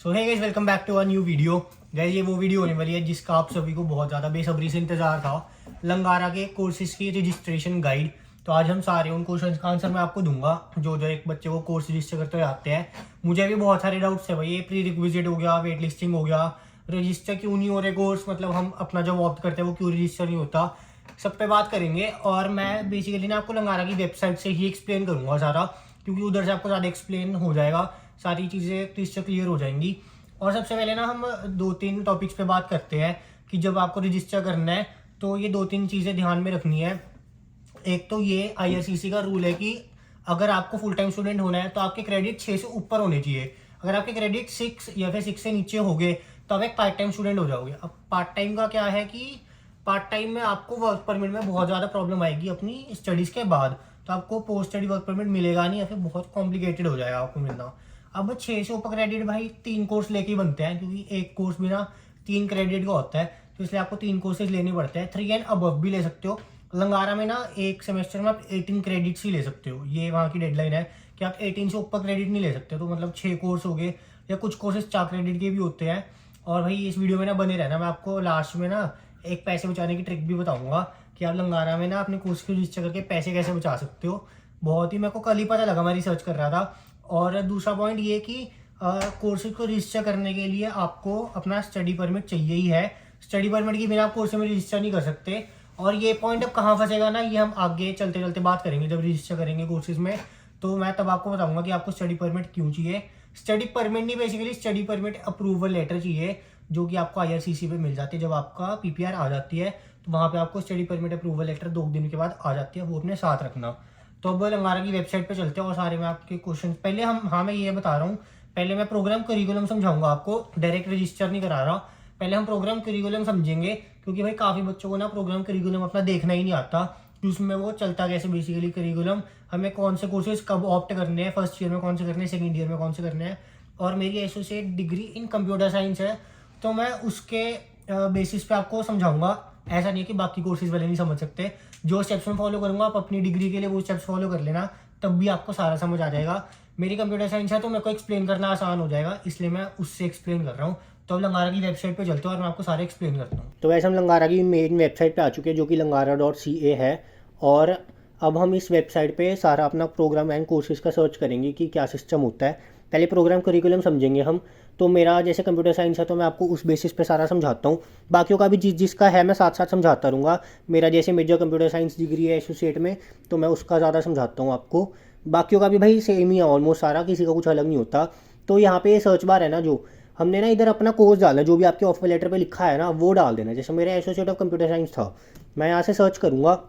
So hey guys, welcome back to a new video. Guys, ये वो video होने वाली है जिसका आप सभी को बहुत ज़्यादा बेसब्री से इंतजार था, लंगारा के कोर्सेज की रजिस्ट्रेशन गाइड। तो आज हम सारे उन क्वेश्चंस का आंसर मैं आपको दूंगा जो जो एक बच्चे को कोर्स रजिस्टर करते हुए आते हैं। मुझे भी बहुत सारे डाउट्स है भाई, ये प्री रिक्विजिट हो गया, वेट लिस्टिंग हो गया, रजिस्टर क्यों नहीं हो रहे कोर्स, मतलब हम अपना जब ऑप्ट करते हैं वो क्यों रजिस्टर नहीं होता, सब पे बात करेंगे। और मैं बेसिकली ना आपको लंगारा की वेबसाइट से ही एक्सप्लेन करूंगा सारा, क्योंकि उधर से आपको ज़्यादा एक्सप्लेन हो जाएगा, सारी चीज़ें क्लियर क्लियर हो जाएंगी। और सबसे पहले ना हम दो तीन टॉपिक्स पे बात करते हैं कि जब आपको रजिस्टर करना है तो ये दो तीन चीज़ें ध्यान में रखनी है। एक तो ये आईआरसीसी का रूल है कि अगर आपको फुल टाइम स्टूडेंट होना है तो आपके क्रेडिट 6 से ऊपर होने चाहिए। अगर आपके क्रेडिट 6 या फिर 6 से नीचे हो गए तो आप एक पार्ट टाइम स्टूडेंट हो जाओगे। अब पार्ट टाइम का क्या है कि पार्ट टाइम में आपको वर्क परमिट में बहुत ज़्यादा प्रॉब्लम आएगी अपनी स्टडीज़ के बाद, तो आपको पोस्ट स्टडी वर्क परमिट मिलेगा नहीं या फिर बहुत कॉम्प्लिकेटेड हो जाएगा आपको मिलना। अब 6 से ऊपर क्रेडिट भाई 3 कोर्स लेके ही बनते हैं, क्योंकि एक कोर्स भी ना 3 क्रेडिट का होता है, तो इसलिए आपको 3 कोर्सेज लेने पड़ते हैं। 3 एंड अबव भी ले सकते हो। लंगारा में ना एक सेमेस्टर में आप 18 क्रेडिट्स ही ले सकते हो, ये वहाँ की डेडलाइन है कि आप 18 से ऊपर क्रेडिट नहीं ले सकते। तो मतलब 6 कोर्स हो गए, या कुछ कोर्सेज 4 क्रेडिट के भी होते हैं। और भाई इस वीडियो में ना बने रहना, मैं आपको लास्ट में ना एक पैसे बचाने की ट्रिक भी बताऊंगा कि आप लंगारा में ना अपने कोर्स को रजिस्टर करके पैसे कैसे बचा सकते हो। बहुत ही मेरे को कल ही पता लगा, मैं रिसर्च कर रहा था। और दूसरा पॉइंट ये कि कोर्सेज को रजिस्टर करने के लिए आपको अपना स्टडी परमिट चाहिए ही है। स्टडी परमिट के बिना आप कोर्स में रजिस्टर नहीं कर सकते। और ये पॉइंट अब कहाँ फंसेगा ना, ये हम आगे चलते चलते बात करेंगे जब रजिस्टर करेंगे कोर्सेज में। तो मैं तब आपको बताऊंगा कि आपको स्टडी परमिट क्यों चाहिए। स्टडी परमिट नहीं, basically study permit approval letter चाहिए, जो कि आपको आईआरसीसी पे मिल जाती है। जब आपका पीपीआर आ जाती है तो वहाँ पे आपको स्टडी परमिट अप्रूवल लेटर 2 दिन के बाद आ जाती है, वो अपने साथ रखना। तो अब लंगारा की वेबसाइट पे चलते हैं और सारे मैं आपके क्वेश्चन पहले मैं ये बता रहा हूँ, पहले मैं प्रोग्राम करिकुलम समझाऊंगा आपको, डायरेक्ट रजिस्टर नहीं करा रहा। पहले हम प्रोग्राम करिकुलम समझेंगे, क्योंकि भाई काफ़ी बच्चों को ना प्रोग्राम करिकुलम अपना देखना ही नहीं आता कि उसमें वो चलता कैसे। बेसिकली करिकुलम हमें कौन से कोर्सेज कब ऑप्ट करने हैं, फर्स्ट ईयर में कौन से करने हैं, सेकेंड ईयर में कौन से करने हैं। और मेरी associate degree in computer science है, तो मैं उसके बेसिस पे आपको समझाऊंगा। ऐसा नहीं है कि बाकी कोर्सेज वाले नहीं समझ सकते। जो स्टेप्स में फॉलो करूंगा आप अपनी डिग्री के लिए वो स्टेप्स फॉलो कर लेना, तब भी आपको सारा समझ आ जाएगा। मेरी कंप्यूटर साइंस है तो मेरे को एक्सप्लेन करना आसान हो जाएगा, इसलिए मैं उससे एक्सप्लेन कर रहा हूँ। तो अब लंगारा की वेबसाइट पे चलते हैं और मैं आपको सारे एक्सप्लेन करता हूँ। तो वैसे हम लंगारा की मेन वेबसाइट पे आ चुके हैं, जो कि langara.ca है। और अब हम इस वेबसाइट पे सारा अपना प्रोग्राम एंड कोर्सेज का सर्च करेंगे कि क्या सिस्टम होता है। पहले प्रोग्राम करिकुलम समझेंगे हम। तो मेरा जैसे कंप्यूटर साइंस है तो मैं आपको उस बेसिस पे सारा समझाता हूँ। बाकियों का भी जिसका है मैं साथ साथ समझाता रहूँगा। मेरा जैसे मेजर कंप्यूटर साइंस डिग्री है एसोसिएट में, तो मैं उसका ज़्यादा समझाता हूँ आपको। बाकियों का भी भाई सेम ही है ऑलमोस्ट सारा, किसी का कुछ अलग नहीं होता। तो यहाँ पे ये सर्च बार है ना, जो हमने ना इधर अपना कोर्स डालना है, जो भी आपके ऑफर लेटर पे लिखा है ना वो डाल देना। जैसे मेरा एसोसिएट ऑफ कंप्यूटर साइंस था, मैं यहाँ से सर्च करूँगा।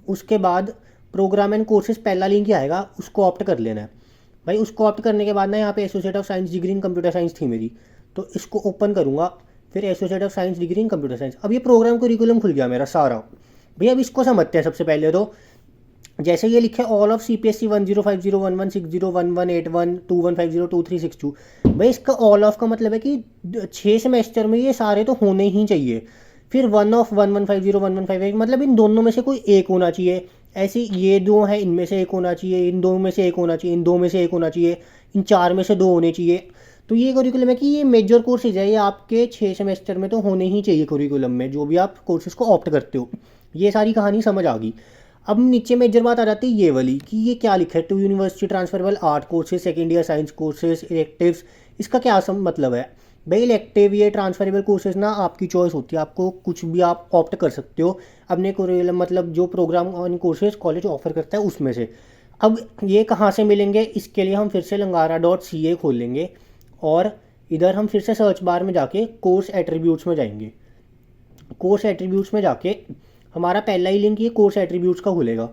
उसके बाद प्रोग्राम एंड कोर्सेज पहला लिंक ही आएगा, उसको ऑप्ट कर लेना है भाई। उसको ऑप्ट करने के बाद ना यहाँ पे associate of science degree in computer science थी मेरी, तो इसको ओपन करूँगा। फिर associate of science degree in computer science, अब ये प्रोग्राम करिकुलम खुल गया मेरा सारा। भैया अब इसको समझते हैं सबसे पहले। तो जैसे ये लिखे ऑल ऑफ CPSC 1050 1160 1181 2150 2362, भाई इसका ऑल ऑफ का मतलब है कि 6 सेमेस्टर में ये सारे तो होने ही चाहिए। फिर 1 ऑफ 1150 1158, मतलब इन दोनों में से कोई एक होना चाहिए। ऐसे ये दो है, इनमें से एक होना चाहिए, इन दो में से एक होना चाहिए, इन दो में से एक होना चाहिए, इन 4 में से 2 होने चाहिए। तो ये करिकुलम है कि ये मेजर कोर्सेज है, ये आपके 6 सेमेस्टर में तो होने ही चाहिए करिकुलम में, जो भी आप कोर्सेज को ऑप्ट करते हो। ये सारी कहानी समझ आ गई। अब नीचे मेजर बात आ जाती है ये वाली कि ये क्या लिखा है, two university transferable art courses, second year science courses, electives. इसका क्या मतलब है भाई? इलेक्टिव ये ट्रांसफरेबल कोर्सेज ना आपकी चॉइस होती है, आपको कुछ भी आप ऑप्ट कर सकते हो अपने करिकुलम, मतलब जो प्रोग्राम और कोर्सेज कॉलेज ऑफर करता है उसमें से। अब ये कहाँ से मिलेंगे, इसके लिए हम फिर से langara.ca खोल लेंगे और इधर हम फिर से सर्च बार में जाके कोर्स एट्रीब्यूट्स में जाएंगे। कोर्स एट्रीब्यूट्स में जाके हमारा पहला ही लिंक ये कोर्स एट्रीब्यूट्स का खुलेगा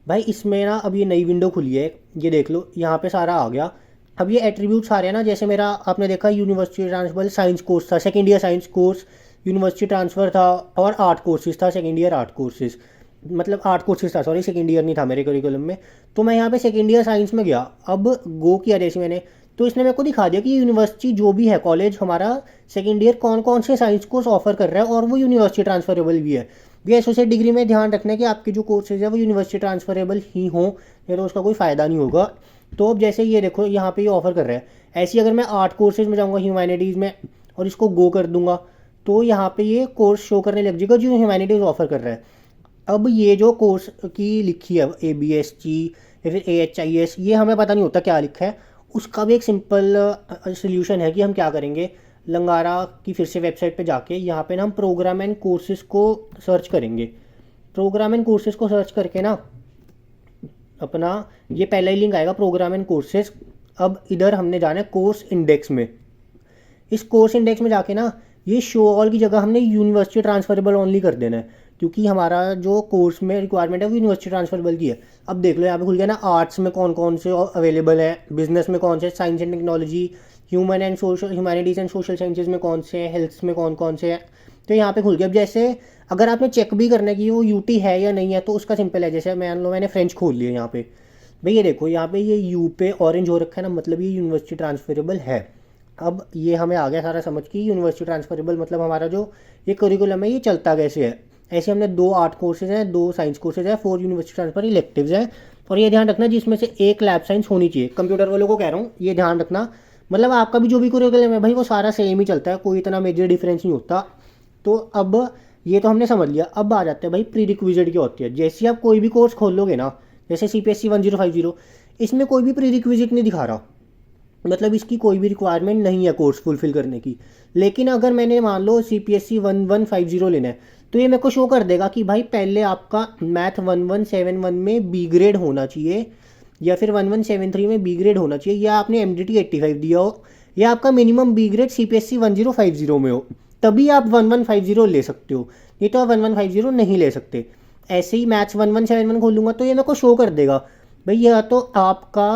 भाई। इसमें ना अब ये नई विंडो खुली है, ये देख लो, यहाँ पे सारा आ गया। अब ये एट्रीब्यूट्स आ रहे हैं ना, जैसे मेरा आपने देखा यूनिवर्सिटी ट्रांसफर साइंस कोर्स था, second year science course, university transfer था, और आर्ट कोर्सेज था, सेकेंड ईयर आर्ट कोर्सेज, मतलब आर्ट कोर्सेज था, सॉरी सेकेंड ईयर नहीं था मेरे करिकुलम में। तो मैं यहाँ पे सेकेंड ईयर साइंस में गया, अब गो किया जैसे मैंने, तो इसने मेरे को दिखा दिया कि यूनिवर्सिटी जो भी है कॉलेज हमारा सेकेंड ईयर कौन कौन से साइंस कोर्स ऑफर कर रहा है, और वो यूनिवर्सिटी ट्रांसफरेबल भी है। ये एसोसिएट डिग्री में ध्यान रखना है कि आपके जो कोर्सेज है वो यूनिवर्सिटी ट्रांसफरेबल ही हों, नहीं तो उसका कोई फ़ायदा नहीं होगा। तो अब जैसे ये देखो यहाँ पे ये ऑफर कर रहा है ऐसे ही अगर मैं आर्ट कोर्सेज में जाऊँगा ह्यूमैनिटीज़ में और इसको गो कर दूंगा तो यहाँ पे ये कोर्स शो करने लग जाएगा जो ह्यूमैनिटीज़ ऑफर कर रहा है। अब ये जो कोर्स की लिखी है ABSG या फिर AHIS, ये हमें पता नहीं होता क्या लिखा है। उसका भी एक सिंपल सोल्यूशन है कि हम क्या करेंगे, लंगारा की फिर से वेबसाइट पे जाके यहाँ पे ना हम प्रोग्राम एंड कोर्सेज़ को सर्च करेंगे। प्रोग्राम एंड कोर्सेज़ को सर्च करके ना अपना ये पहला ही लिंक आएगा प्रोग्राम एंड कोर्सेज़। अब इधर हमने जाना है कोर्स इंडेक्स में। इस कोर्स इंडेक्स में जाके ना ये शो ऑल की जगह हमने यूनिवर्सिटी ट्रांसफरेबल ओनली कर देना है, क्योंकि हमारा जो कोर्स में रिक्वायरमेंट है वो यूनिवर्सिटी ट्रांसफरेबल की है। अब देख लो यहाँ पे खुल गया ना, आर्ट्स में कौन कौन से अवेलेबल है, बिजनेस में कौन से, science and technology, human and social, humanities and social sciences में कौन से, हेल्थ में कौन कौन से है। तो यहाँ पे खुल गया। अब जैसे अगर आपने चेक भी करना है कि वो UT है या नहीं है तो उसका सिंपल है। जैसे मान लो मैंने फ्रेंच खोल लिया यहाँ पे, भाई ये देखो यहाँ पे ये यू पे ऑरेंज हो रखा है ना, मतलब ये यूनिवर्सिटी ट्रांसफरेबल है। अब ये हमें आ गया सारा समझ कि यूनिवर्सिटी ट्रांसफरेबल मतलब हमारा जो ये करिकुलम है ये चलता कैसे है। ऐसे हमने 2 आर्ट कोर्सेज हैं, 2 साइंस कोर्सेज हैं, 4 यूनिवर्सिटी ट्रांसफर इलेक्टिव्स हैं। और ये ध्यान रखना जिसमें से एक लैब साइंस होनी चाहिए। कंप्यूटर वालों को कह रहा हूँ ये ध्यान रखना, मतलब आपका भी जो भी करिकुलम है भाई वो सारा सेम ही चलता है, कोई इतना मेजर डिफरेंस नहीं होता। तो अब ये तो हमने समझ लिया। अब आ जाते हैं भाई प्री रिक्विजिट क्या होती है। जैसे आप कोई भी कोर्स खोल लोगे ना, जैसे CPSC 1050, इसमें कोई भी प्री रिक्विजिट नहीं दिखा रहा, मतलब इसकी कोई भी रिक्वायरमेंट नहीं है कोर्स फुलफिल करने की। लेकिन अगर मैंने मान लो CPSC 1150 लेना है तो ये मेरे को शो कर देगा कि भाई पहले आपका मैथ 1171 में B ग्रेड होना चाहिए या फिर 1173 में B ग्रेड होना चाहिए, या आपने MDT 85 दिया हो, या आपका मिनिमम B ग्रेड CPSC 1050 में हो, तभी आप 1150 ले सकते हो, नहीं तो आप 1150 नहीं ले सकते। ऐसे ही मैथ्स 1171 खोलूँगा तो ये मेरे को शो कर देगा भाई या तो आपका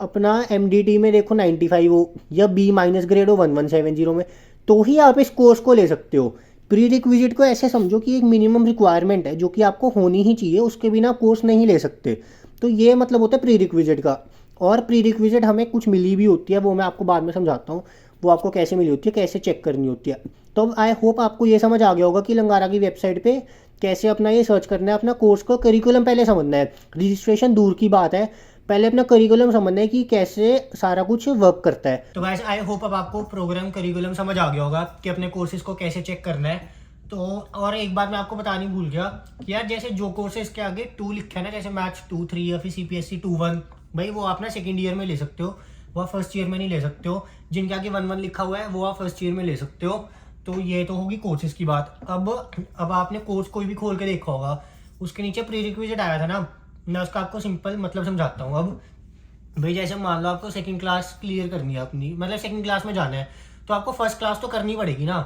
अपना MDT में देखो 95 हो या B माइनस ग्रेड हो 1170 में, तो ही आप इस कोर्स को ले सकते हो। प्री रिक्विजिट को ऐसे समझो कि एक मिनिमम रिक्वायरमेंट है जो कि आपको होनी ही चाहिए, उसके बिना कोर्स नहीं ले सकते। तो ये मतलब होता है प्री रिक्विजिट का। और प्री रिक्विजिट हमें कुछ मिली भी होती है, वो मैं आपको बाद में समझाता हूँ वो आपको कैसे मिली होती है, कैसे चेक करनी होती है। तो आई होप आपको ये समझ आ गया होगा कि लंगारा की वेबसाइट पे कैसे अपना ये सर्च करना है, अपना कोर्स को करिकुलम पहले समझना है, रजिस्ट्रेशन दूर की बात है, पहले अपना करिकुलम समझना है कि कैसे सारा कुछ वर्क करता है। तो गाइस आई होप अब आपको प्रोग्राम करिकुलम समझ आ गया होगा कि अपने कोर्सेज को कैसे चेक करना है। तो और एक बात मैं आपको बतानी भूल गया कि यार जैसे जो कोर्सेज के आगे 2 लिखा है ना, जैसे मैथ्स 2, 3 या फिर CPSC 2, 1, भाई वो आप ना सेकेंड ईयर में ले सकते हो, वो आप फर्स्ट ईयर में नहीं ले सकते हो। जिनके आगे 1, 1 लिखा हुआ है वो आप फर्स्ट ईयर में ले सकते हो। तो ये तो होगी कोर्सेज की बात। अब आपने कोर्स कोई भी खोल के देखा होगा, उसके नीचे प्री रिक्विजिट आया था ना, मैं उसका आपको सिंपल मतलब समझाता हूँ। अब भाई जैसे मान लो आपको सेकंड क्लास क्लियर करनी है अपनी, मतलब सेकंड क्लास में जाना है तो आपको फर्स्ट क्लास तो करनी पड़ेगी ना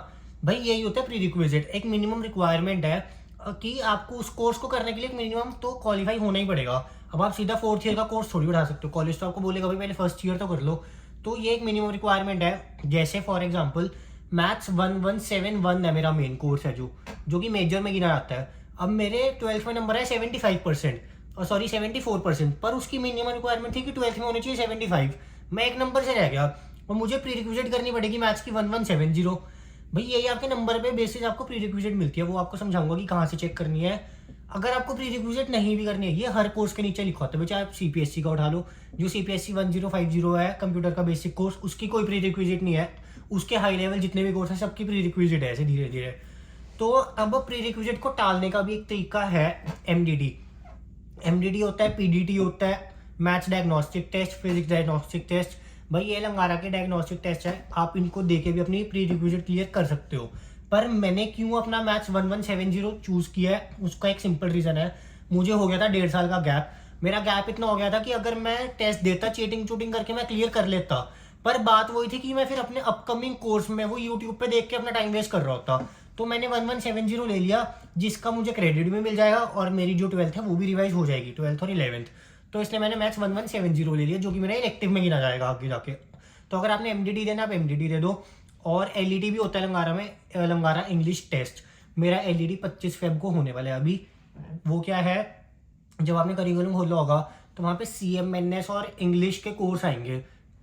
भाई। यही होता है प्री रिक्विजिट, एक मिनिमम रिक्वायरमेंट है कि आपको उस कोर्स को करने के लिए एक मिनिमम तो क्वालिफाई होना ही पड़ेगा। अब आप सीधा 4th ईयर का कोर्स थोड़ी उठा सकते हो, कॉलेज तो आपको बोलेगा भाई पहले फर्स्ट ईयर तो कर लो। तो ये एक मिनिमम रिक्वायरमेंट है। जैसे फॉर एग्जाम्पल मैथ्स 1171 है मेरा मेन कोर्स है जो कि मेजर में गिना जाता है। अब मेरे 12th में नंबर है 75%, और सॉरी 74%, पर उसकी मिनिमम रिक्वायरमेंट थी कि 12th में होनी चाहिए 75। मैं एक नंबर से रह गया और मुझे प्री रिक्विजिट करनी पड़ेगी मैथ्स की 1170। भाई यही आपके नंबर पे बेसिस आपको प्री रिक्विजिट मिलती है, वो आपको समझाऊंगा कि कहाँ से चेक करनी है। अगर आपको प्री रिक्विजिट नहीं भी करनी है, ये हर कोर्स के नीचे लिखा होता है। चाहे आप CPSC का उठा लो, जो CPSC 1050 है कंप्यूटर का बेसिक कोर्स, उसकी कोई प्री रिक्विजिट नहीं है। उसके हाई लेवल जितने भी कोर्स हैं सबकी प्री रिक्विजिट है ऐसे धीरे धीरे। तो अब प्री रिक्विजिट को टालने का भी एक तरीका है MDT होता है, PDT होता है, maths diagnostic test, physics diagnostic test. भाई ये लंगारा के डायग्नोस्टिक टेस्ट है, आप इनको देके भी अपनी प्री रिक्विजिट क्लियर कर सकते हो। पर मैंने क्यों अपना मैथ्स 1170 चूज़ किया है, उसका एक सिंपल रीज़न है। मुझे हो गया था 1.5 साल का गैप। मेरा गैप इतना हो गया था कि अगर मैं टेस्ट देता चीटिंग चूटिंग करके मैं क्लियर कर लेता, पर बात वही थी कि मैं फिर अपने अपकमिंग कोर्स में वो यूट्यूब पे देख के अपना टाइम वेस्ट कर रहा होता। तो मैंने 1170 ले लिया, जिसका मुझे क्रेडिट भी मिल जाएगा और मेरी जो 12th है वो भी रिवाइज हो जाएगी, 12th और 11th। तो इसलिए मैंने मैथ्स 1170 ले लिया, जो कि मेरा इलेक्टिव में गिना जाएगा आगे जाके। तो अगर आपने MDT देना आप MDT दे दो। और LET भी होता है लंगारा में, लंगारा इंग्लिश टेस्ट। मेरा LET 25 फेब को होने वाला है अभी। वो क्या है, जब आपने करिकुलम खोला होगा तो वहाँ पे CMNS और इंग्लिश के कोर्स आएंगे।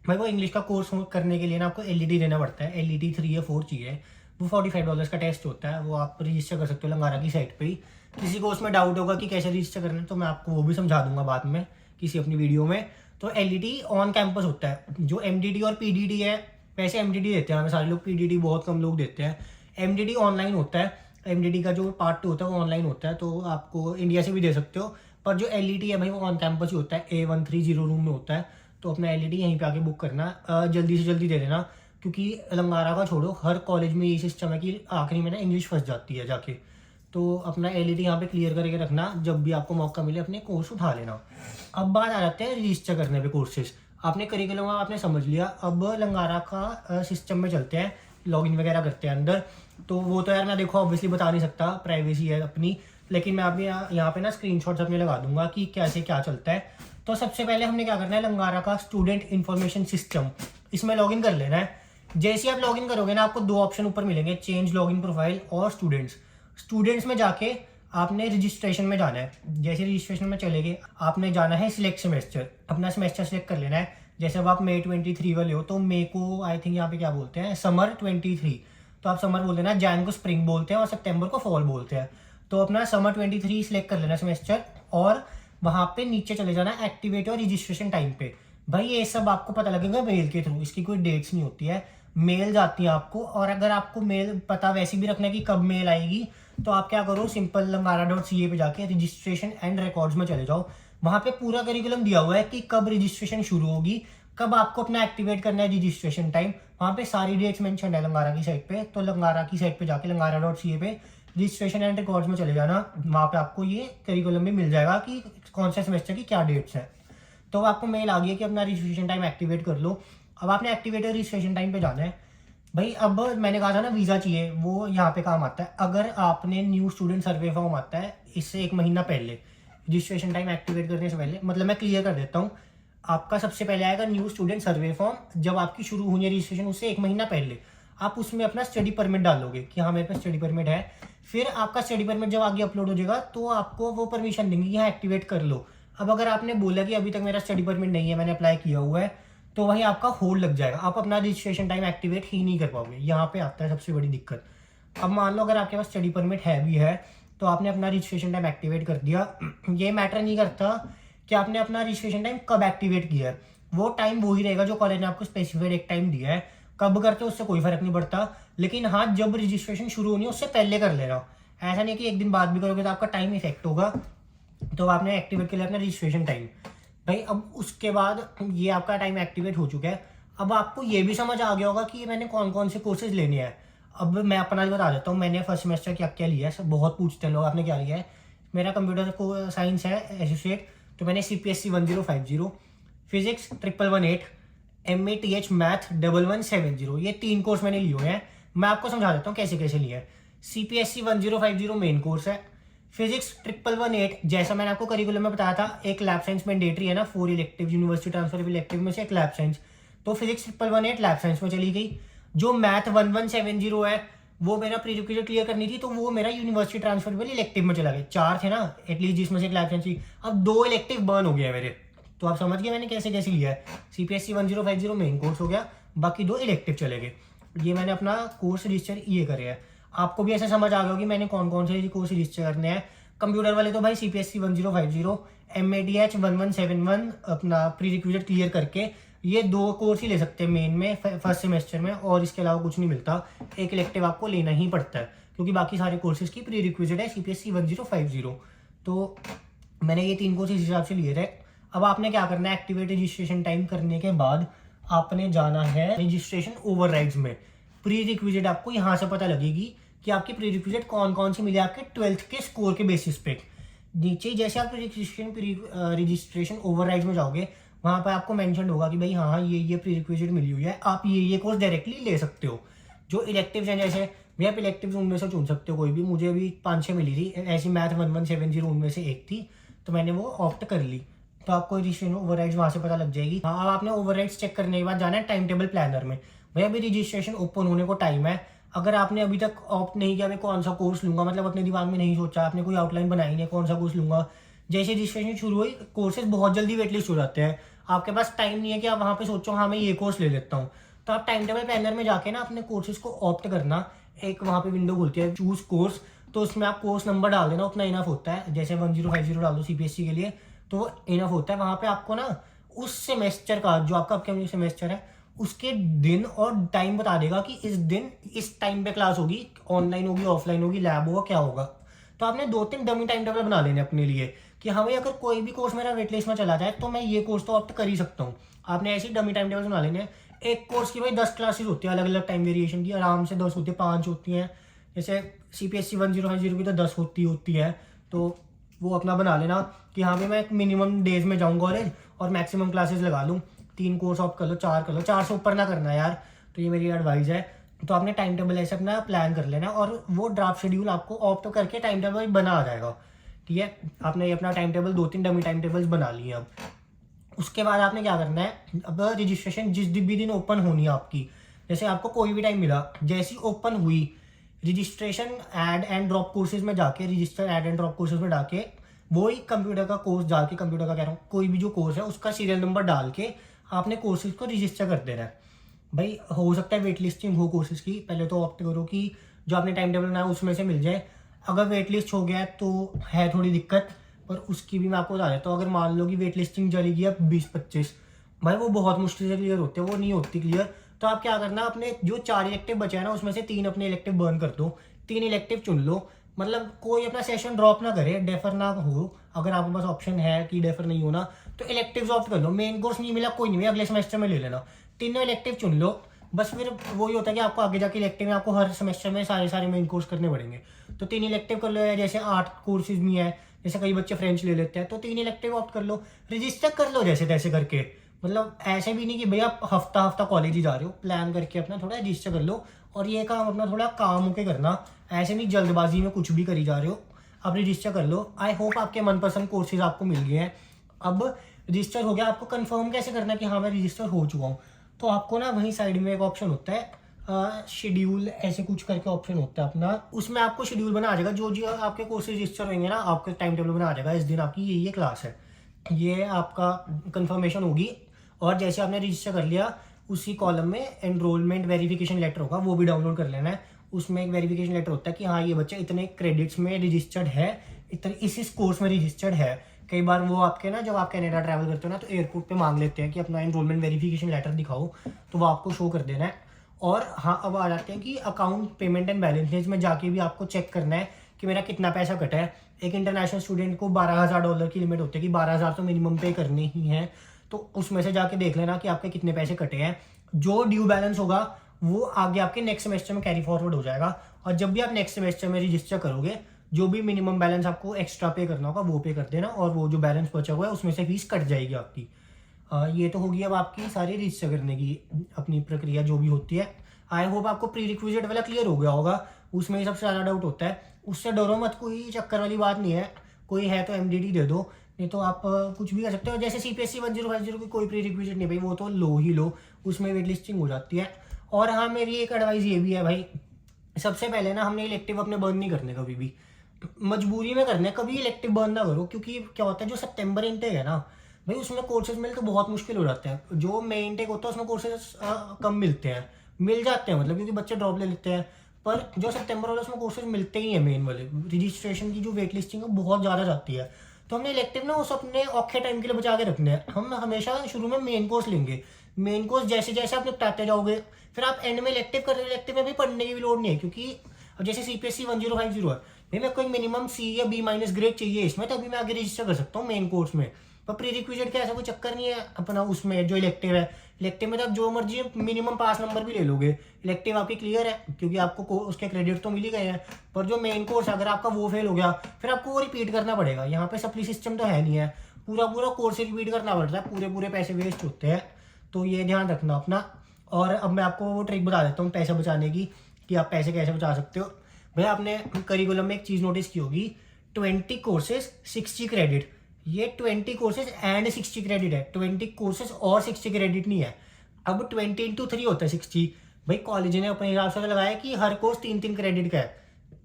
भाई वो इंग्लिश का कोर्स करने के लिए ना आपको LET देना पड़ता है, LET 3 या 4 चाहिए। वो $45 का टेस्ट होता है, वो आप रजिस्टर कर सकते हो लंगारा की साइट पे ही। किसी को उसमें डाउट होगा कि कैसे रजिस्टर करना है तो मैं आपको वो भी समझा दूंगा बाद में किसी अपनी वीडियो में। तो एलईडी ऑन कैंपस होता है। जो एमडीडी और पीडीडी है, वैसे एमडीडी देते हैं हमें सारे लोग, पीडीडी बहुत कम लोग देते हैं। एमडीडी ऑनलाइन होता है, एमडीडी का जो पार्ट 2 होता है वो ऑनलाइन होता है, तो आपको इंडिया से भी दे सकते हो। पर जो एलईडी है भाई वो ऑन कैंपस ही होता है, A130 रूम में होता है। तो अपना एलईडी यहीं पे आके बुक करना, जल्दी से जल्दी दे देना, क्योंकि लंगारा का छोड़ो हर कॉलेज में यही सिस्टम है कि आखिरी में ना इंग्लिश फंस जाती है जाके। तो अपना एलईडी यहाँ पे क्लियर करके रखना, जब भी आपको मौका मिले अपने कोर्स उठा लेना। अब बात आ जाते हैं रजिस्टर करने पे कोर्सेज। आपने करिकुलम आपने समझ लिया, अब लंगारा का सिस्टम में चलते हैं, लॉगिन वगैरह करते हैं अंदर। तो वो तो यार मैं देखो ऑब्वियसली बता नहीं सकता, प्राइवेसी है अपनी, लेकिन मैं अभी यहाँ पे ना स्क्रीनशॉट्स अपने लगा दूंगा कि कैसे क्या चलता है। तो सबसे पहले हमने क्या करना है, लंगारा का स्टूडेंट इन्फॉर्मेशन सिस्टम, इसमें लॉगिन कर लेना है। जैसे आप लॉगिन करोगे ना, आपको 2 ऑप्शन ऊपर मिलेंगे, चेंज लॉगिन प्रोफाइल और स्टूडेंट्स। स्टूडेंट्स में जाके आपने रजिस्ट्रेशन में जाना है। जैसे रजिस्ट्रेशन में चले गए, आपने जाना है सिलेक्ट सेमेस्टर, अपना सेमेस्टर सेलेक्ट कर लेना है। जैसे अब आप May 23 वाले हो, तो मे को आई थिंक यहाँ पे क्या बोलते हैं, समर 23, तो आप समर बोल देना, जैन को स्प्रिंग बोलते हैं और सितंबर को फॉल बोलते हैं। तो अपना समर 23 सिलेक्ट कर लेना सेमेस्टर, और वहाँ पे नीचे चले जाना एक्टिवेट और रजिस्ट्रेशन टाइम पे। भाई ये सब आपको पता लगेगा मेल के थ्रू, इसकी कोई डेट्स नहीं होती है, मेल जाती है आपको। और अगर आपको मेल पता वैसे भी रखना है कि कब मेल आएगी, तो आप क्या करो, सिंपल lambara.ca पे जाके रजिस्ट्रेशन एंड रिकॉर्ड्स में चले जाओ। वहाँ पे पूरा करिकुलम दिया हुआ है कि कब रजिस्ट्रेशन शुरू होगी, कब आपको अपना एक्टिवेट करना है रजिस्ट्रेशन टाइम। वहाँ पे सारी डेट्स मेंशन है लंगारा की साइट पे। तो लंगारा की साइट पे जाके lambara.ca पे रजिस्ट्रेशन एंड रिकॉर्ड्स में चले जाना, वहाँ पे आपको ये करिकुलम में मिल जाएगा कि कौन से सेमेस्टर की क्या डेट्स है। तो आपको मेल आ गई कि अपना रजिस्ट्रेशन टाइम एक्टिवेट कर लो। अब आपने एक्टिवेट रजिस्ट्रेशन टाइम पे जाना है। भाई अब मैंने कहा था ना वीज़ा चाहिए, वो यहाँ पे काम आता है। अगर आपने न्यू स्टूडेंट सर्वे फॉर्म आता है इससे 1 महीना पहले, रजिस्ट्रेशन टाइम एक्टिवेट करने से पहले, मतलब मैं क्लियर कर देता हूँ, आपका सबसे पहले आएगा न्यू स्टूडेंट सर्वे फॉर्म। जब आपकी शुरू हुई है रजिस्ट्रेशन, उससे 1 महीना पहले आप उसमें अपना स्टडी परमिट डालोगे कि हाँ मेरे पास स्टडी परमिट है। फिर आपका स्टडी परमिट जब आगे अपलोड हो जाएगा, तो आपको वो परमिशन देंगे कि हाँ एक्टिवेट कर लो। अब अगर आपने बोला कि अभी तक मेरा स्टडी परमिट नहीं है, मैंने अप्लाई किया हुआ है, तो वही आपका होल्ड लग जाएगा, आप अपना रजिस्ट्रेशन टाइम एक्टिवेट ही नहीं कर पाओगे। यहाँ पे आता है सबसे बड़ी दिक्कत। अब मान लो अगर आपके पास स्टडी परमिट है भी है, तो आपने अपना रजिस्ट्रेशन टाइम एक्टिवेट कर दिया, ये मैटर नहीं करता कि आपने अपना रजिस्ट्रेशन टाइम कब एक्टिवेट किया है, वो टाइम वही रहेगा जो कॉलेज ने आपको स्पेसिफाइड एक टाइम दिया है। कब करते हो उससे कोई फर्क नहीं पड़ता, लेकिन हाँ जब रजिस्ट्रेशन शुरू होनी है उससे पहले कर लेना। ऐसा नहीं कि एक दिन बाद भी करोगे तो आपका टाइम इफेक्ट होगा। तो आपने एक्टिवेट कर लिया अपना रजिस्ट्रेशन टाइम। भाई अब उसके बाद ये आपका टाइम एक्टिवेट हो चुका है। अब आपको ये भी समझ आ गया होगा कि मैंने कौन कौन से कोर्सेज लेने हैं। अब मैं अपना बता देता हूँ, मैंने फर्स्ट सेमेस्टर क्या क्या लिया है। सब बहुत पूछते हैं लोग, आपने क्या लिया है। मेरा कंप्यूटर को साइंस है एसोसिएट, तो मैंने CPSC 1050, फिजिक्स 1118, METH मैथ 1170, ये 3 कोर्स मैंने लिए हुए हैं। मैं आपको समझा देता हूँ कैसे कैसे लिए हैं। CPSC 1050 मेन कोर्स है, फिजिक्स 1118 जैसा मैंने आपको करिकुलम में बताया था, एक लैब साइंस मैंडेटरी है ना, 4 इलेक्टिव यूनिवर्सिटी ट्रांसफर इलेक्टिव में से एक लैब साइंस, तो फिजिक्स 1118 लैब साइंस में चली गई। जो मैथ 1170 है वो मेरा प्री रिक्विजिट क्लियर करनी थी, तो वो मेरा यूनिवर्सिटी ट्रांसफरेबल इलेक्टिव में चला गया। 4 थे ना एटलीस्ट, जिसमें से एक लैब साइंस थी। अब 2 इलेक्टिव बर्न हो गया मेरे, तो आप समझ गए मैंने कैसे कैसे लिया है। CPSC 1050 मेन कोर्स हो गया, बाकी 2 इलेक्टिव चले गए। ये मैंने अपना कोर्स रजिस्टर ये करे है। आपको भी ऐसे समझ आ गया कि मैंने कौन कौन से कोर्स रजिस्टर करने हैं। कंप्यूटर वाले तो भाई CPSC 1050, METH 1171 अपना प्री रिक्विजिट क्लियर करके ये 2 कोर्स ही ले सकते हैं मेन में फर्स्ट सेमेस्टर में, और इसके अलावा कुछ नहीं मिलता। एक इलेक्टिव आपको लेना ही पड़ता है, क्योंकि बाकी सारे कोर्सेज की प्री रिक्विजिट है CPSC 1050। तो मैंने ये 3 कोर्स इस हिसाब से लिए थे। अब आपने क्या करना है, एक्टिवेट रजिस्ट्रेशन टाइम करने के बाद आपने जाना है रजिस्ट्रेशन ओवरराइड्स में। प्री रिक्विजिट आपको यहाँ से पता लगेगी कि आपकी प्री रिक्विजिट कौन कौन सी मिली आपके 12th के स्कोर के बेसिस पे। नीचे जैसे आप रजिस्ट्रेशन ओवरराइड्स में जाओगे, वहाँ पर आपको मेंशन होगा कि भाई हाँ ये प्री रिक्विजिट मिली हुई है, आप ये कोर्स डायरेक्टली ले सकते हो। जो इलेक्टिव्स हैं, जैसे भी आप इलेक्टिव्स उनमें से चुन सकते हो कोई भी। मुझे भी 5-6 मिली थी ऐसी, मैथ 1170 उनमें से एक थी, तो मैंने वो ऑप्ट कर ली। तो आपको रजिस्ट्रेशन ओवरराइड्स वहाँ से पता लग जाएगी। हाँ, अब आपने ओवरराइड्स चेक करने के बाद जाना है टाइम टेबल प्लानर में। भैया अभी रजिस्ट्रेशन ओपन होने को टाइम है। अगर आपने अभी तक ऑप्ट नहीं किया मैं कौन सा कोर्स लूंगा, मतलब अपने दिमाग में नहीं सोचा, आपने कोई आउटलाइन बनाई नहीं कौन सा कोर्स लूंगा, जैसे रजिस्ट्रेशन शुरू हुई कोर्सेज बहुत जल्दी वेटलिस्ट हो जाते हैं। आपके पास टाइम नहीं है कि आप वहाँ पे सोचो हाँ मैं ये कोर्स ले लेता हूँ। तो आप टाइम टेबल प्लानर में जाके ना अपने कोर्सेज को ऑप्ट करना। एक वहाँ पे विंडो खुलती है चूज कोर्स, तो उसमें आप कोर्स नंबर डाल देना, उतना इनफ होता है। जैसे 1050 डाल दो CPSC के लिए, तो वो इनफ होता है। वहाँ पे आपको ना उस सेमेस्टर का जो आपका अपकमिंग सेमेस्टर है उसके दिन और टाइम बता देगा कि इस दिन इस टाइम पे क्लास होगी, ऑनलाइन होगी, ऑफलाइन होगी, लैब होगा, क्या होगा। तो आपने 2-3 डमी टाइम टेबल बना लेने अपने लिए कि हमें अगर कोई भी कोर्स मेरा वेट लिस्ट में चला जाए तो मैं ये कोर्स तो ऑप्ट कर ही सकता हूँ। आपने ऐसे ही डमी टाइम टेबल बना लेने। एक कोर्स की भाई 10 क्लासेस होती है अलग अलग टाइम वेरिएशन की, आराम से 10 होती है, 5 होती हैं। जैसे CPSC 1050 की तो 10 होती है। तो वो अपना बना लेना कि हाँ भाई मैं मिनिमम डेज में जाऊँ कॉलेज और मैक्सिमम क्लासेस लगा लूँ। 3 कोर्स ऑप्ट कर लो, 4 कर लो, 4 से ऊपर ना करना यार। तो ये मेरी एडवाइस है। तो आपने टाइम टेबल ऐसे अपना प्लान कर लेना और वो ड्राफ्ट शेड्यूल आपको ऑप्ट करके टाइम टेबल बना आ जाएगा। ठीक है, आपने ये अपना time table 2-3 dummy time tables बना लिए। अब उसके बाद आपने क्या करना है, अब रजिस्ट्रेशन जिस भी दिन ओपन होनी है आपकी, जैसे आपको कोई भी टाइम मिला, जैसी ओपन हुई registration add and drop courses में जाके, register add and drop courses में जाके वही कंप्यूटर का कोर्स डाल के, कंप्यूटर का कह रहा हूँ, कोई भी जो कोर्स है उसका सीरियल नंबर डाल के आपने कोर्सेज को रजिस्टर कर देना है। भाई हो सकता है वेट लिस्टिंग हो कोर्सेज की, पहले तो ऑप्ट करो कि जो आपने टाइम टेबल बनाया उसमें से मिल जाए। अगर वेट लिस्ट हो गया है तो है थोड़ी दिक्कत, पर उसकी भी मैं आपको बता देता हूँ। अगर मान लो कि वेट लिस्टिंग चली गई अब 20-25, भाई वो बहुत मुश्किल से क्लियर होते हैं, वो नहीं होती क्लियर। तो आप क्या करना, अपने जो 4 इलेक्टिव बचे हैं ना उसमें से 3 अपने इलेक्टिव बर्न कर दो, 3 इलेक्टिव चुन लो। मतलब कोई अपना सेशन ड्रॉप ना करे, डेफर ना हो। अगर आपके पास ऑप्शन है कि डेफर नहीं होना तो इलेक्टिव्स ऑप्ट कर लो। मेन कोर्स नहीं मिला कोई नहीं, अगले सेमेस्टर में ले लेना। तीनों इलेक्टिव चुन लो बस। फिर वही होता है कि आपको आगे जाके इलेक्टिव में आपको हर सेमेस्टर में सारे मेन कोर्स करने पड़ेंगे। तो 3 इलेक्टिव कर लो, या जैसे 8 कोर्सेज भी हैं, जैसे कई बच्चे फ्रेंच ले लेते हैं तो 3 इलेक्टिव ऑप्ट कर लो, रजिस्टर कर लो जैसे तैसे करके। मतलब ऐसे भी नहीं कि भैया आप हफ्ता हफ्ता कॉलेज ही जा रहे हो, प्लान करके अपना थोड़ा रजिस्टर कर लो। और ये काम अपना थोड़ा काम होके करना, ऐसे नहीं जल्दबाजी में कुछ भी करी जा रहे हो। अब रजिस्टर कर लो। आई होप आपके मनपसंद कोर्सेज आपको मिल गए हैं। अब रजिस्टर हो गया, आपको कंफर्म कैसे करना है कि हाँ मैं रजिस्टर हो चुका हूँ। तो आपको ना वहीं साइड में एक ऑप्शन होता है शेड्यूल, ऐसे कुछ करके ऑप्शन होता है अपना, उसमें आपको शेड्यूल बना आ जाएगा। जो जो आपके कोर्सेज रजिस्टर होंगे ना, आपके टाइम टेबल बना आ जाएगा, इस दिन आपकी ये क्लास है, ये आपका कंफर्मेशन होगी। और जैसे आपने रजिस्टर कर लिया उसी कॉलम में एनरोलमेंट वेरिफिकेशन लेटर होगा, वो भी डाउनलोड कर लेना है। उसमें एक वेरिफिकेशन लेटर होता है कि हाँ ये बच्चा इतने क्रेडिट्स में रजिस्टर्ड है, इतने इस कोर्स में रजिस्टर्ड है। कई बार वो आपके ना, जब आप कनाडा ट्रैवल करते हो ना तो एयरपोर्ट पे मांग लेते हैं कि अपना एनरोलमेंट वेरिफिकेशन लेटर दिखाओ, तो वो आपको शो कर देना है। और हाँ, अब आ जाते हैं कि अकाउंट पेमेंट एंड बैलेंसेज में जाके भी आपको चेक करना है कि मेरा कितना पैसा कटा है। एक इंटरनेशनल स्टूडेंट को $12,000 की लिमिट होती है कि 12,000 तो मिनिमम पे करने ही है। तो उसमें से जाके देख लेना कि आपके कितने पैसे कटे हैं। जो ड्यू बैलेंस होगा वो आगे आपके नेक्स्ट सेमेस्टर में कैरी फॉरवर्ड हो जाएगा। और जब भी आप नेक्स्ट सेमेस्टर में रजिस्टर करोगे, जो भी मिनिमम बैलेंस आपको एक्स्ट्रा पे करना होगा वो पे कर देना, और वो जो बैलेंस बचा हुआ है उसमें से फीस कट जाएगी आपकी। ये तो होगी अब आपकी सारी रजिस्टर करने की अपनी प्रक्रिया जो भी होती है। आई होप आपको प्री रिक्विजिट वाला क्लियर हो गया होगा, उसमें ही सबसे ज़्यादा डाउट होता है। उससे डरो मत, कोई चक्कर वाली बात नहीं है। कोई है तो MDT दे दो, नहीं तो आप कुछ भी कर सकते हो। जैसे CPSC 1050 की कोई प्री रिक्विजिट नहीं भाई, वो तो लो ही लो, उसमें वेट लिस्टिंग हो जाती है। और हाँ, मेरी एक एडवाइस ये भी है भाई, सबसे पहले ना हमने इलेक्टिव अपने बर्न नहीं करने कभी भी, मजबूरी में करने, कभी इलेक्टिव बर्न ना करो। क्योंकि क्या होता है, जो सितंबर इनटेक है ना भाई, उसमें कोर्सेज मिल तो बहुत मुश्किल हो जाते हैं। जो मेन इनटेक होता है उसमें कोर्सेज कम मिलते हैं, मिल जाते हैं मतलब, क्योंकि बच्चे ड्रॉप ले लेते हैं। पर जो सितंबर वाले उसमें कोर्सेज मिलते ही हैं मेन वाले। रजिस्ट्रेशन की जो वेट लिस्टिंग है बहुत ज़्यादा जाती है। तो हमने इलेक्टिव ना उस अपने औखे टाइम के लिए बचा के रखने हैं। हम हमेशा शुरू में मेन कोर्स लेंगे, मेन कोर्स जैसे जैसे आप निपटाते जाओगे फिर आप एंड में इलेक्टिव कर रहे हो। इलेक्टिव में भी पढ़ने की भी लोड नहीं है, क्योंकि अब जैसे CPSC 1050 है भाई, मेरे को एक मिनिमम C या B- ग्रेड चाहिए इसमें, तभी मैं आगे रजिस्टर कर सकता हूँ मेन कोर्स में। पर प्री रिक्विजिट का ऐसा कोई चक्कर नहीं है अपना उसमें। जो इलेक्टिव है, इलेक्टिव में तो आप जो मर्जी मिनिमम पास नंबर भी ले लोगे, इलेक्टिव आपकी क्लियर है क्योंकि आपको उसके क्रेडिट तो मिल ही गए हैं। पर जो मेन कोर्स अगर आपका वो फेल हो गया फिर आपको वो रिपीट करना पड़ेगा। यहाँ पे सप्ली सिस्टम तो है नहीं है, पूरा पूरा कोर्स रिपीट करना पड़ता है, पूरे पूरे पैसे वेस्ट होते हैं। तो ये ध्यान रखना अपना। और अब मैं आपको वो ट्रिक बता देता हूँ पैसा बचाने की, कि आप पैसे कैसे बचा सकते हो। भैया आपने करिकुलम में एक चीज़ नोटिस की होगी, 20 कोर्सेज 60 क्रेडिट। ये 20 कोर्सेज एंड 60 क्रेडिट है, 20 कोर्सेज और 60 क्रेडिट नहीं है। अब 20x3 होता है 60। भाई कॉलेज ने अपने हिसाब से लगाया कि हर कोर्स 3-3 क्रेडिट का है।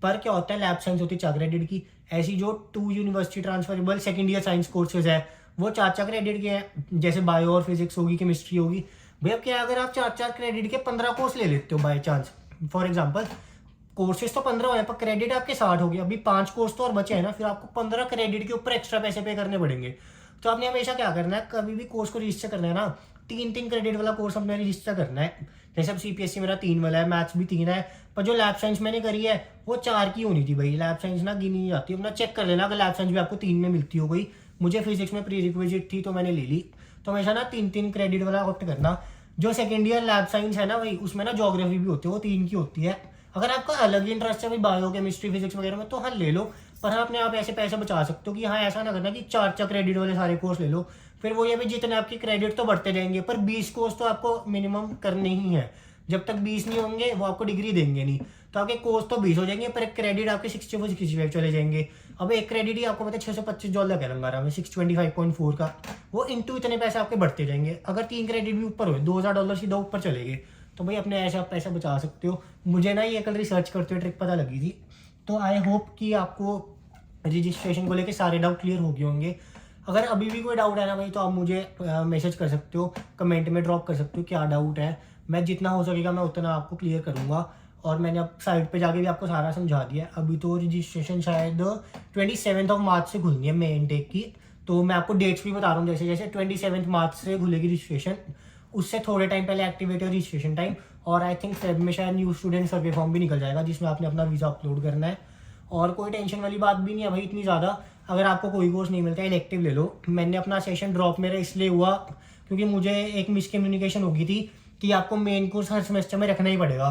पर क्या होता है, लैब साइंस होती है 4 क्रेडिट की। ऐसी जो 2 university transferable second year science courses है वो 4-4 क्रेडिट के हैं, जैसे बायो और फिजिक्स होगी, केमिस्ट्री होगी। भैया क्या, अगर आप 4-4 क्रेडिट के 15 कोर्स ले लेते हो by chance, for example, courses तो 15 है पर क्रेडिट आपके 60 हो गए, अभी 5 कोर्स तो और बचे हैं ना, फिर आपको 15 क्रेडिट के ऊपर एक्स्ट्रा पैसे पे करने पड़ेंगे। तो आपने हमेशा क्या करना है, कभी भी कोर्स को रजिस्टर करना है ना, 3 क्रेडिट वाला कोर्स अपने रजिस्टर करना है। जैसे अब CPSC मेरा 3 वाला है, मैथ्स भी 3 है, पर जो लैब साइंस मैंने करी है वो 4 की होनी थी भाई। लैब साइंस ना गिनी नहीं जाती, अपना चेक कर लेना अगर लैब साइंस भी आपको 3 में मिलती हो गई। मुझे फिजिक्स में प्री रिक्विजिट थी तो मैंने ले ली। तो हमेशा ना 3 क्रेडिट वाला ऑप्ट करना। जो सेकेंड ईयर लैब साइंस है ना भाई, उसमें ना ज्योग्राफी भी होती है, वो 3 की होती है। अगर आपका अलग ही इंटरेस्ट है भाई बायो केमिस्ट्री फिजिक्स वगैरह में, तो हाँ ले लो। पर हाँ अपने आप ऐसे पैसे बचा सकते हो कि हाँ ऐसा ना करना कि 4 क्रेडिट वाले सारे कोर्स ले लो। फिर वो ये भी जितने आपके क्रेडिट तो बढ़ते जाएंगे, पर 20 कोर्स तो आपको मिनिमम करने ही है। जब तक 20 नहीं होंगे वो आपको डिग्री देंगे नहीं। तो आपके कोर्स तो 20 हो जाएंगे, पर एक क्रेडिट आपके 64-65 चले जाएंगे। अब एक क्रेडिट ही आपको पता है $625 है लंगारा में, 625.4 का। वो इंटू इतने पैसे आपके बढ़ते जाएंगे। अगर 3 क्रेडिट भी ऊपर हुए, $2000 सीधा ऊपर चले गए, तो भाई अपने ऐसे आप पैसा बचा सकते हो। मुझे ना ये कल रिसर्च करते हुए ट्रिक पता लगी थी। तो आई होप कि आपको रजिस्ट्रेशन को लेके सारे डाउट क्लियर हो गए होंगे। अगर अभी भी कोई डाउट है ना भाई, तो आप मुझे मैसेज कर सकते हो, कमेंट में ड्रॉप कर सकते हो क्या डाउट है। मैं जितना हो सकेगा मैं उतना आपको क्लियर करूँगा। और मैंने अब साइट पे जाके भी आपको सारा समझा दिया है। अभी तो रजिस्ट्रेशन शायद 27 मार्च से खुलनी है मेन टेक की। तो मैं आपको डेट्स भी बता रहा हूँ, जैसे जैसे 27 मार्च से खुलेगी रजिस्ट्रेशन, उससे थोड़े टाइम पहले एक्टिवेट है रजिस्ट्रेशन टाइम। और आई थिंक फेब में शायद न्यू स्टूडेंट सर्वे फॉर्म भी निकल जाएगा, जिसमें आपने अपना वीज़ा अपलोड करना है। और कोई टेंशन वाली बात भी नहीं है भाई इतनी ज़्यादा। अगर आपको कोई कोर्स नहीं मिलता है, इलेक्टिव ले लो। मैंने अपना सेशन ड्रॉप मेरा इसलिए हुआ क्योंकि मुझे एक मिसकम्युनिकेशन हो गई थी कि आपको मेन कोर्स हर सेमेस्टर में रखना ही पड़ेगा।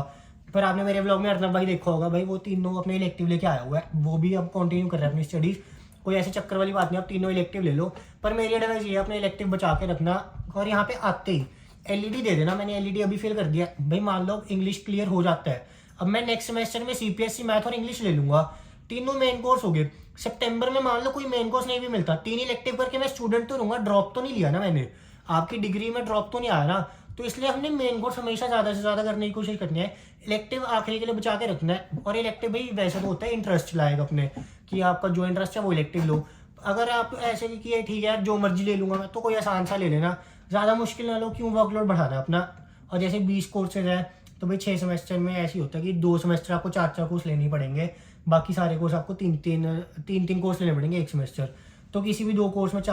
पर आपने मेरे ब्लॉग में अर्नब भाई देखा होगा भाई, वो तीनों अपने इलेक्टिव लेके आया हुआ है, वो भी अब कंटिन्यू कर रहा है अपनी स्टडीज़। कोई ऐसे चक्कर वाली बात नहीं, आप तीनों इलेक्टिव ले लो। पर मेरी एडवाइस ये है, अपने इलेक्टिव बचा के रखना। और यहाँ पे आते ही LED दे देना। मैंने LED अभी फिल कर दिया भाई। मान लो इंग्लिश क्लियर हो जाता है, अब मैं नेक्स्ट सेमेस्टर में CPSC मैथ और इंग्लिश ले लूंगा। तीनों मेन कोर्स हो गए। सितंबर में मान लो कोई मेन कोर्स नहीं भी मिलता, 3 इलेक्टिव करके मैं स्टूडेंट तो रहूंगा, ड्रॉप तो नहीं लिया ना मैंने। आपकी डिग्री में ड्रॉप तो नहीं आया ना। तो इसलिए हमने मेन कोर्स हमेशा ज़्यादा से ज़्यादा करने की कोशिश करनी है। इलेक्टिव आखिरी के लिए बचा के रखना है। और इलेक्टिव भाई वैसे तो होता है इंटरेस्ट लायक अपने, कि आपका जो इंटरेस्ट है वो इलेक्टिव लो। अगर आप ऐसे भी किए ठीक है यार जो मर्जी ले लूँगा मैं, तो कोई आसान सा ले लेना, ज़्यादा मुश्किल ना लो, क्यों वर्कलोड बढ़ाना अपना। और जैसे 20 कोर्सेज है तो भाई 6 सेमेस्टर में ऐसे ही होता है कि 2 सेमेस्टर आपको 4 कोर्स लेने ही पड़ेंगे, बाकी सारे कोर्स आपको 3 कोर्स लेने पड़ेंगे एक सेमेस्टर। तो किसी भी 2 कोर्स में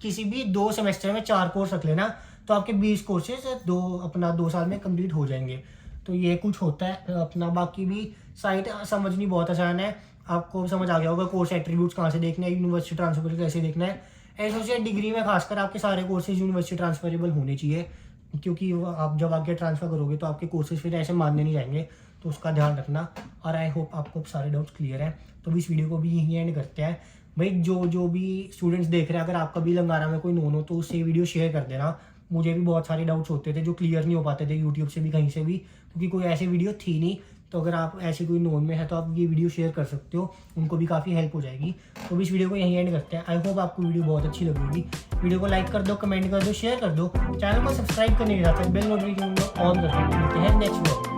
किसी भी 2 सेमेस्टर में 4 कोर्स रख लेना, तो आपके 20 कोर्सेज अपना 2 साल में कंप्लीट हो जाएंगे। तो ये कुछ होता है अपना। बाकी भी साइट समझनी बहुत आसान है, आपको समझ आ गया होगा कोर्स एट्रीब्यूट्स कहाँ से देखने हैं, यूनिवर्सिटी ट्रांसफर कैसे देखना है। एसोसिएट डिग्री में खासकर आपके सारे कोर्सेज यूनिवर्सिटी ट्रांसफरेबल होने चाहिए, क्योंकि आप जब आगे ट्रांसफ़र करोगे तो आपके कोर्सेज फिर ऐसे मानने नहीं जाएंगे। तो उसका ध्यान रखना। और आई होप आपको सारे डाउट्स क्लियर हैं। तो इस वीडियो को भी यहीं एंड करते हैं भाई। जो भी स्टूडेंट्स देख रहे हैं, अगर आपका भी लंगारा में कोई नोन हो तो उससे वीडियो शेयर कर देना। मुझे भी बहुत सारे डाउट्स होते थे जो क्लियर नहीं हो पाते थे यूट्यूब से भी कहीं से भी, क्योंकि कोई ऐसी वीडियो थी नहीं। तो अगर आप ऐसे कोई नोन में है तो आप ये वीडियो शेयर कर सकते हो, उनको भी काफ़ी हेल्प हो जाएगी। तो इस वीडियो को यहीं एंड करते हैं। आई होप आपको वीडियो बहुत अच्छी लगेगी। वीडियो को लाइक कर दो, कमेंट कर दो, शेयर कर दो, चैनल को सब्सक्राइब करने के साथ बेल नोटिफिकेशन ऑन कर दो। मिलते हैं नेक्स्ट वीडियो।